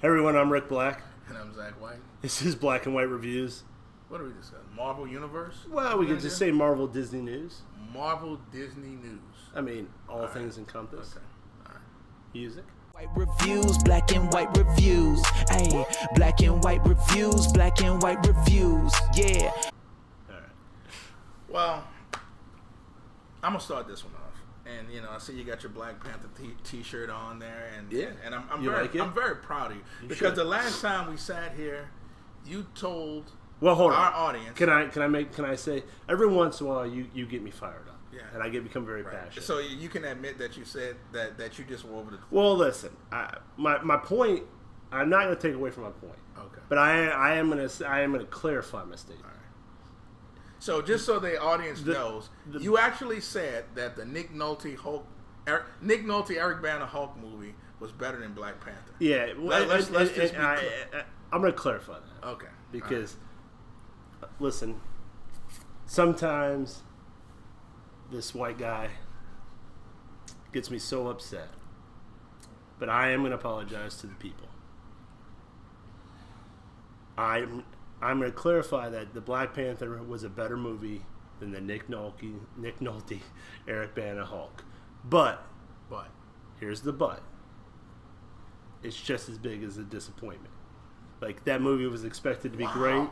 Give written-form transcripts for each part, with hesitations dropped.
Hey everyone, I'm Rick Black. And I'm Zach White. This is Black and White Reviews. What are we discussing? Marvel Universe? Well, we could just say Marvel Disney News. Marvel Disney News. I mean, all things encompassed. Okay. All right. Music. White reviews, black and white reviews. Hey, black and white reviews, black and white reviews. Yeah. All right. Well, I'm gonna start this one off, and I see you got your Black Panther T-shirt on there, and and I'm very proud of you because the last time we sat here, you told hold our on. audience. Can I say every once in a while you get me fired up. Yeah. And I become very passionate. So you can admit that you said that you just were over the. Well, listen, my point. I'm not going to take away from my point. Okay. But I am going to clarify my statement. All right. So just so the audience knows, you actually said that the Nick Nolte, Eric Bana Hulk movie was better than Black Panther. Yeah. Let's just be clear. I'm going to clarify that. Okay. Because, listen, sometimes this white guy gets me so upset. But I am going to apologize to the people. I'm going to clarify that the Black Panther was a better movie than the Nick Nolte, Eric Bana Hulk. But here's the but. It's just as big as a disappointment. Like, that movie was expected to be great,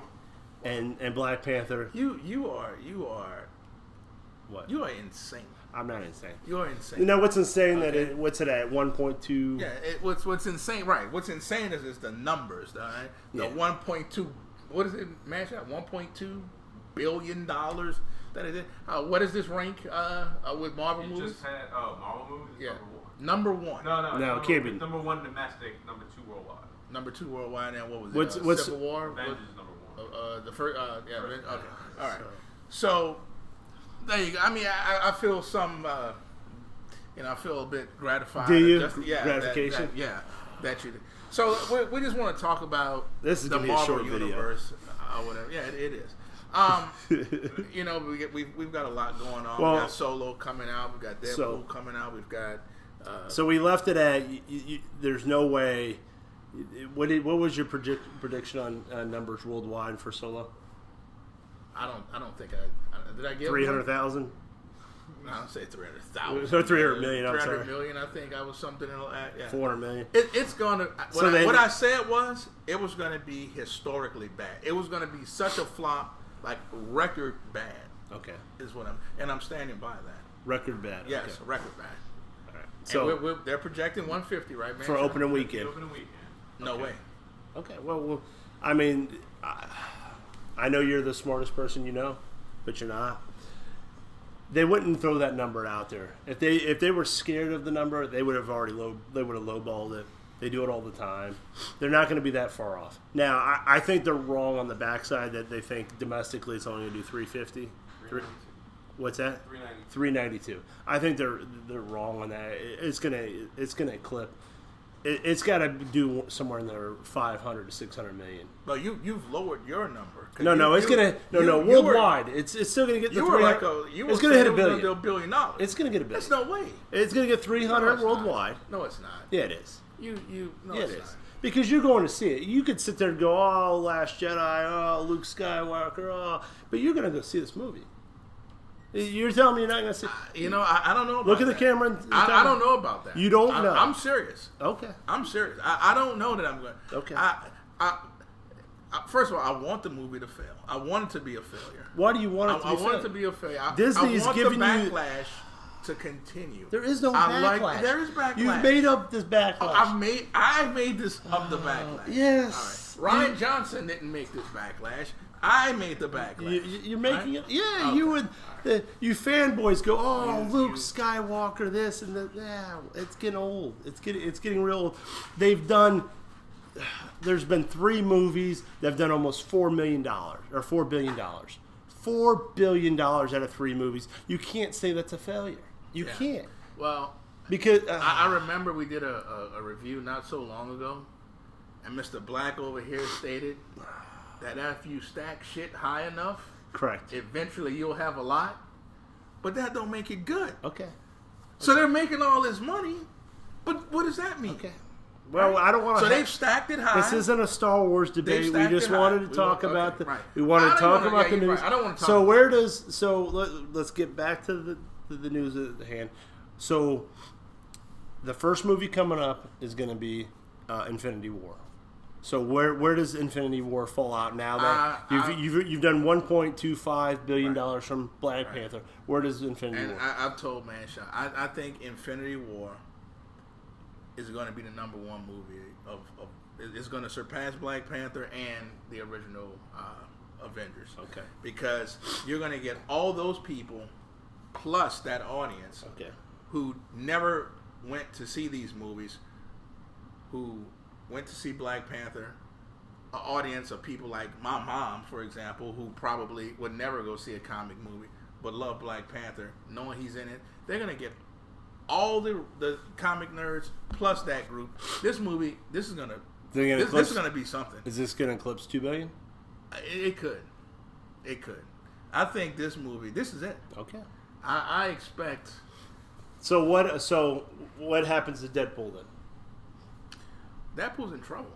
and Black Panther. You are What? You are insane. I'm not insane. You are insane. You know what's insane? Okay. That what's it at 1.2? Yeah. What's insane? Right. What's insane is the numbers. All right. The 1.2. What is it? Match out 1.2 billion dollars. That is it. What is this rank with Marvel movies? Just had Marvel movies. Yeah. Number one. No, it can't be. Number one domestic. Number two worldwide. Number 2 worldwide. And what was it? What's Civil War? Avengers number one. The first. Yeah. Okay. All right. So there you go. I mean, I feel some. I feel a bit gratified. Do you? Gratification? That you did. So we just want to talk about this is the gonna be a Marvel short universe or whatever. Yeah, it is. We've got a lot going on. Well, we got Solo coming out. We've got Deadpool coming out. We've got. So we left it at. There's no way. What was your prediction on numbers worldwide for Solo? I don't think I did. I get 300,000. I don't say 300,000. So 300 million. I'm 300 sorry. million. I think I was something. Yeah. 400 million. It's gonna. What I said was it was gonna be historically bad. It was gonna be such a flop, like record bad. Okay. Is what I'm standing by that. Record bad. Yes, okay. Record bad. All right. So they're projecting 150, right, man? For opening weekend. No way. Okay. Well, I mean, I know you're the smartest person you know, but you're not. They wouldn't throw that number out there. If they were scared of the number, they would have lowballed it. They do it all the time. They're not going to be that far off. Now, I think they're wrong on the backside that they think domestically it's only going to do 350. What's that? 392. I think they're wrong on that. It's gonna clip. It's got to do somewhere in there 500 to 600 million. But you've lowered your number. Worldwide. It's still gonna get the. It's gonna hit $1 billion. $1 billion. It's gonna get $1 billion. There's no way. It's gonna get 300 worldwide. No, it's not. Yeah, it is. No, yeah, it's it not. is. Because you're going to see it. You could sit there and go, oh, Last Jedi, oh, Luke Skywalker, oh, but you're gonna go see this movie. You're telling me you're not going to see it? I don't know about Look at that. the camera. And I don't know about that. You don't know? I'm serious. Okay. I'm serious. I don't know that I'm going to. Okay. First of all, I want the movie to fail. I want it to be a failure. Why do you want it to be a failure? I want it to be a failure. Disney's I want giving the backlash to continue. There is no backlash. There is backlash. You've made up this backlash. I made this up the backlash. Yes. All right. Ryan Johnson didn't make this backlash. I made the backlash. You're making it. Yeah, okay. You would. You fanboys go, oh, Luke Skywalker, this and that. Yeah, it's getting old. It's getting real old. There's been 3 movies that have done almost $4 million or $4 billion. $4 billion out of 3 movies. You can't say that's a failure. You can't. Well, because I remember we did a review not so long ago, and Mr. Black over here stated that if you stack shit high enough, correct, eventually you'll have a lot, but that don't make it good. Okay. So they're making all this money, but what does that mean? Okay. Well, right? I don't want to. So they've stacked it high. This isn't a Star Wars debate. We just wanted to talk about the. Right. We wanted to talk about the news. Right. I don't want to talk. So where does let's get back to the news at hand. So the first movie coming up is going to be Infinity War. So where does Infinity War fall out now that you've done $1.25 billion from Black Panther? Where does Infinity War? I've told Manshaw, I think Infinity War is going to be the number one movie of it's going to surpass Black Panther and the original Avengers. Okay. Because you're going to get all those people plus that audience who never went to see these movies, who went to see Black Panther, an audience of people like my mom, for example, who probably would never go see a comic movie but love Black Panther, knowing he's in it. They're going to get all the comic nerds plus that group. This movie, this is going to be something. Is this going to eclipse $2 billion? It could. I think this movie, this is it. Okay. I expect. So what happens to Deadpool then? Deadpool's in trouble.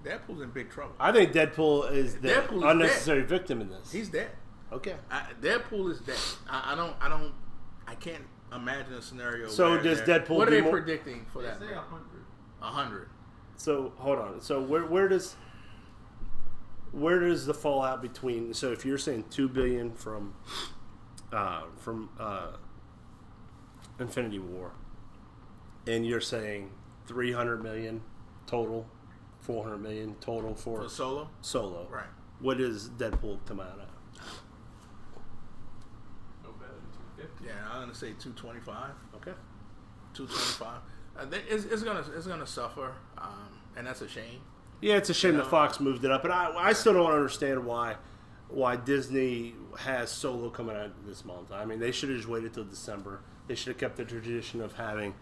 Deadpool's in big trouble. I think Deadpool is the unnecessary victim in this. He's dead. Okay. Deadpool is dead. I can't imagine a scenario. So where does Deadpool? What are they predicting for that? They say 100. 100. So hold on. So where does the fallout between? So if you're saying $2 billion from Infinity War, and you're saying 300 million total, 400 million total for Solo, right? What does Deadpool come out at? No better than 250. Yeah, I'm gonna say 225. Okay, 225. It's gonna suffer, and that's a shame. Yeah, it's a shame that Fox moved it up, but I still don't understand why Disney has Solo coming out this month. I mean, they should have just waited till December. They should have kept the tradition of having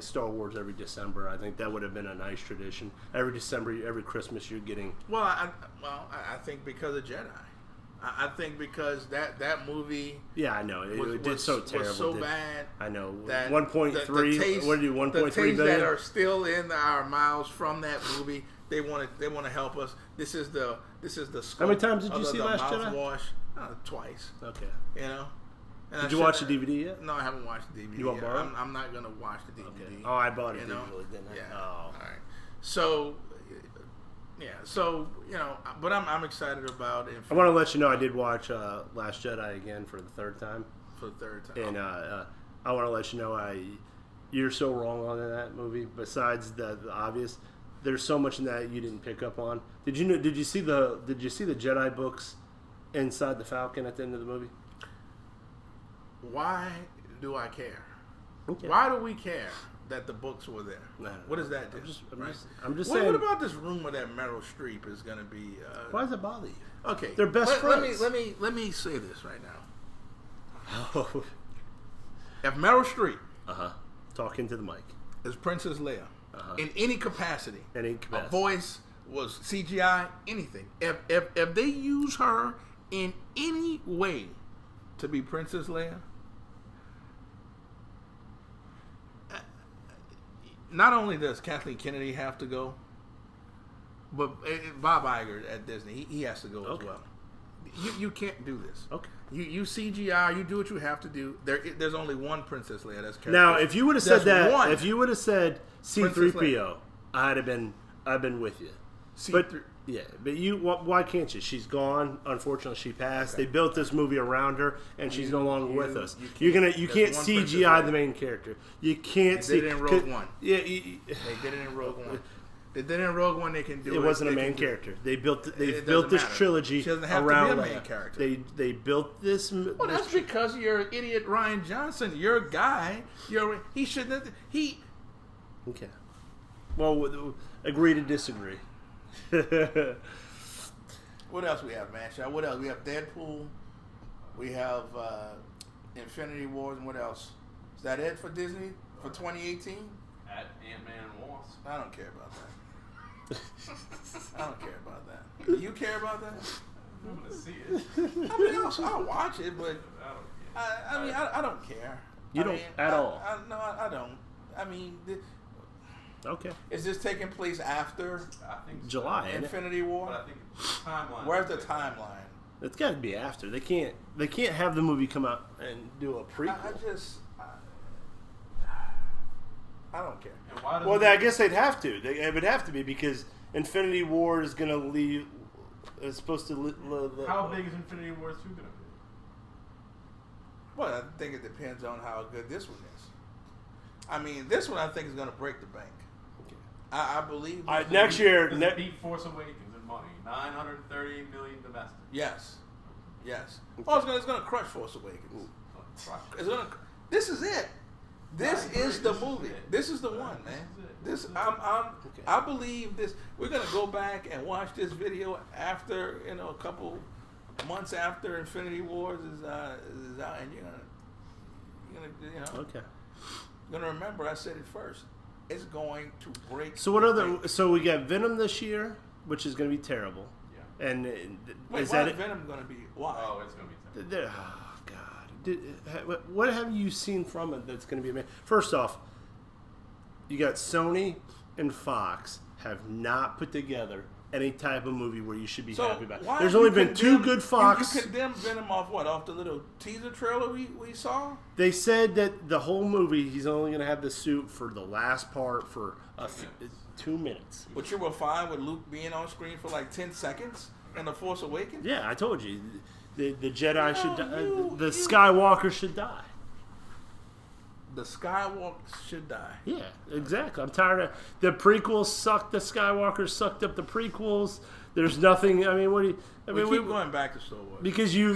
Star Wars every December. I think that would have been a nice tradition. Every December, every Christmas, you're getting. Well, I think because of Jedi. I think because that movie. Yeah, I know it did so terrible. Was so bad. I know. That 1.3. What do you? 1.3 billion. The tastes billion that are still in our mouths from that movie. They want to help us. This is the. How many times did you see Last Jedi? Wash. Twice. Okay. You know. And did you watch the DVD yet? No, I haven't watched the DVD. You want to borrow it? I'm not gonna watch the DVD. Okay. Oh, I bought it digitally, didn't I? Yeah. Oh. All right. So, yeah. So but I'm excited about it. I want to let you know I did watch Last Jedi again for the third time. And I want to let you know you're so wrong on that movie. Besides the obvious, there's so much in that you didn't pick up on. Did you see the Jedi books inside the Falcon at the end of the movie? Why do I care? Okay. Why do we care that the books were there? What does that do? I'm just saying. What about this rumor that Meryl Streep is going to be? Why does it bother you? Okay, they're best friends. Let me say this right now. Oh. If Meryl Streep, talking to the mic, is Princess Leia in any capacity, a voice was CGI, anything. If they use her in any way to be Princess Leia, not only does Kathleen Kennedy have to go, but Bob Iger at Disney, he has to go as well. You can't do this. Okay. You CGI, you do what you have to do. There's only one Princess Leia. That's now. If you would have said that, if you would have said C-3PO, I'd have been with you. But why can't you? She's gone. Unfortunately, she passed. They built this movie around her, and she's no longer with us. You can't CGI the main character. You can't. They did it in Rogue One. Yeah, they did it in Rogue One. They did it in Rogue One. They can do it. It wasn't a main character. They built this trilogy she doesn't have around to be a main character. They built this. Well, that's because you're an idiot, Ryan Johnson. You're a guy. He shouldn't. Okay. Well, agree to disagree. What else we have, man? What else? We have Deadpool. We have Infinity Wars, and what else? Is that it for Disney for 2018? At Ant-Man and Wasp. I don't care about that. I don't care about that. Do you care about that? I'm gonna see it. I mean, I'll watch it, but I don't care. You don't at all. No, I don't. I mean, Okay. Is this taking place after I think so. July? Infinity War? But I think the timeline. Where's the timeline? It's got to be after. They can't have the movie come out and do a prequel. I don't care. And why does Well, I guess they'd have to. It would have to be because Infinity War is going to leave. It's supposed to. how big is Infinity War 2 going to be? Well, I think it depends on how good this one is. I mean, this one I think is going to break the bank. Okay. I believe. Next year. Does it beat Force Awakens in money? $930 million domestic. Yes. Oh, it's going to crush Force Awakens. It's going to. This is it. This is the movie. This is the one, man. I believe this. We're gonna go back and watch this video after, a couple months after Infinity Wars is out, and you're gonna Okay. You're gonna remember I said it first. It's going to break. So what other? So we got Venom this year, which is going to be terrible. Yeah. And Wait, is why that is it? Venom gonna be? Why? Oh, it's going to be terrible. Oh God! What have you seen from it that's going to be amazing? First off, you got Sony and Fox have not put together any type of movie where you should be happy about. Why There's you only been two good Fox. You condemned Venom off what? Off the little teaser trailer we saw? They said that the whole movie he's only going to have the suit for the last part for 2 minutes. But you were fine with Luke being on screen for like 10 seconds in The Force Awakens? Yeah, I told you. The Jedi should die. The Skywalker should die. The Skywalker should die. Yeah, exactly. I'm tired of the prequels. Sucked the Skywalkers. Sucked up the prequels. There's nothing. I mean, what do you? I mean, we keep going back to Star Wars because you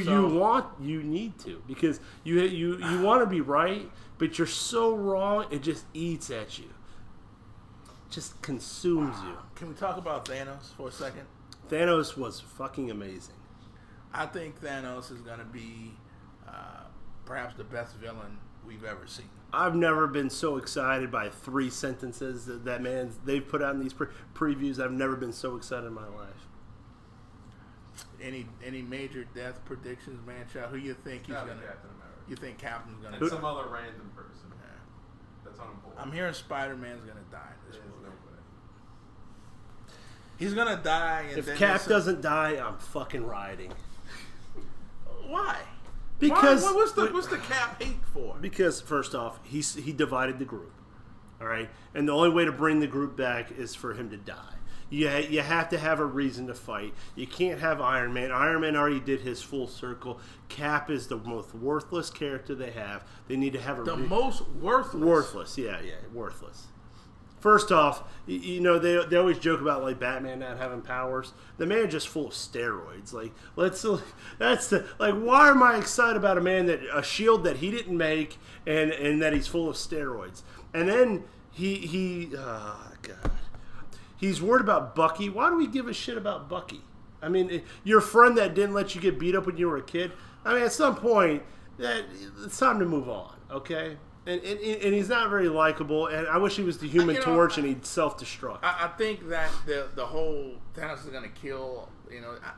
need to because you want to be right, but you're so wrong. It just eats at you. Just consumes you. Can we talk about Thanos for a second? Thanos was fucking amazing. I think Thanos is going to be perhaps the best villain we've ever seen. I've never been so excited by 3 sentences that they've put out in these previews. I've never been so excited in my life. Any major death predictions, man? Child, who you think he's going to? Captain America. You think Captain's going to? And some other random person. Yeah. That's unimportant. I'm hearing Spider-Man's going to die in this movie. No way. He's going to die. And If Cap doesn't die, I'm fucking rioting. Why? Because what's the Cap hate for? Because first off, he divided the group, all right, and the only way to bring the group back is for him to die. You have to have a reason to fight. You can't have Iron Man. Iron Man already did his full circle. Cap is the most worthless character they have. They need to have most worthless. Worthless, yeah, worthless. First off, they always joke about like Batman not having powers. The man just full of steroids. Like why am I excited about a man a shield that he didn't make and that he's full of steroids? And then he's worried about Bucky. Why do we give a shit about Bucky? I mean, your friend that didn't let you get beat up when you were a kid. I mean, at some point, it's time to move on. Okay. And he's not very likable, and I wish he was the Human Torch and he'd self-destruct. I think that the whole Thanos is going to kill.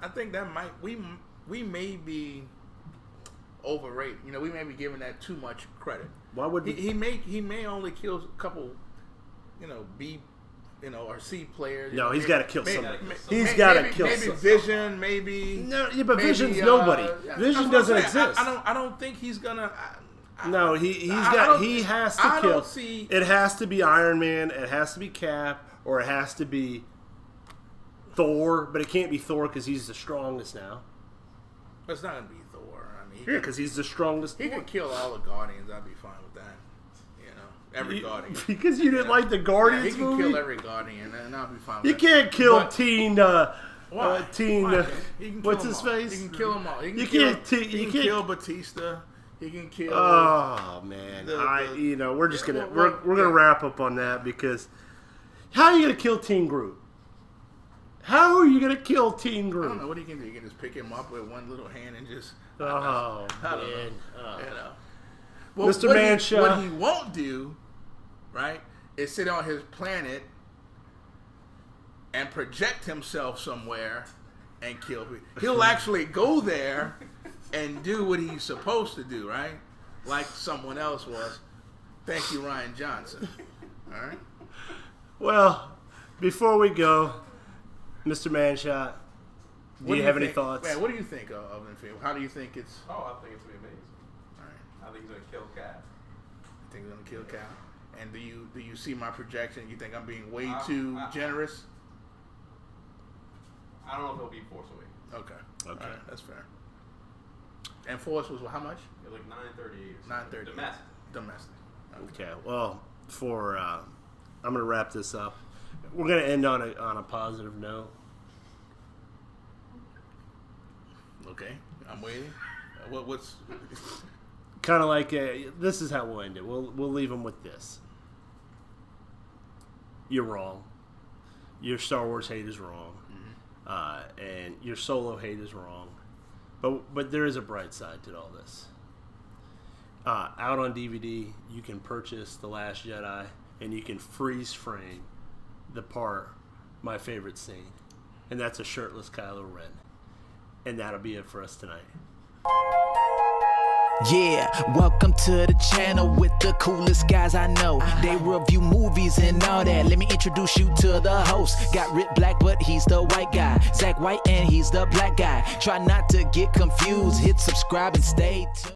I think that we may be overrated. We may be giving that too much credit. Why would he may only kill a couple, B, or C players. No, he's got to kill somebody. He's got to kill maybe somebody. Vision, maybe. No, yeah, but Vision's nobody. Vision doesn't exist. I don't think he's gonna. No, he has to kill. It has to be Iron Man, it has to be Cap, or it has to be Thor, but it can't be Thor because he's the strongest now. It's not going to be Thor. I mean, because he's the strongest. He could kill all the Guardians. I'd be fine with that. Every Guardian. Because you didn't like the Guardians he can movie? kill every Guardian, and I'll be fine with that. You can't kill Teen... Why? What's his face? He can kill them all. He can kill Batista. He can kill. Oh man, we're just gonna we're gonna wrap up on that because how are you gonna kill Teen Groot? How are you gonna kill Teen Groot? I don't know what he can do. You can just pick him up with one little hand and just. Oh man, well, Mr. Manshaw. What he won't do, right, is sit on his planet and project himself somewhere and kill people. He'll actually go there and do what he's supposed to do, right? Like someone else was. Thank you, Ryan Johnson. All right? Well, before we go, Mr. Manshot, do you have any thoughts? Man, what do you think of Infinity? How do you think it's? Oh, I think it's gonna be amazing. All right. I think he's gonna kill Cap. I think he's gonna kill Cap. And do you see my projection? You think I'm being way too generous? I don't know if it'll be Force Awakens. Okay. All right, that's fair. And Force was how much? It was like 938 or something. 938. Domestic. Okay. Well, I'm gonna wrap this up. We're gonna end on a positive note. Okay, I'm waiting. What's kind of like this is how we'll end it. We'll leave them with this. You're wrong. Your Star Wars hate is wrong, and your Solo hate is wrong. But there is a bright side to all this. Out on DVD, you can purchase The Last Jedi, and you can freeze frame the part, my favorite scene, and that's a shirtless Kylo Ren. And that'll be it for us tonight. Yeah, welcome to the channel with the coolest guys I know. They review movies and all that. Let me introduce you to the host. Got Rip Black, but he's the white guy. Zach White, and he's the black guy. Try not to get confused. Hit subscribe and stay tuned.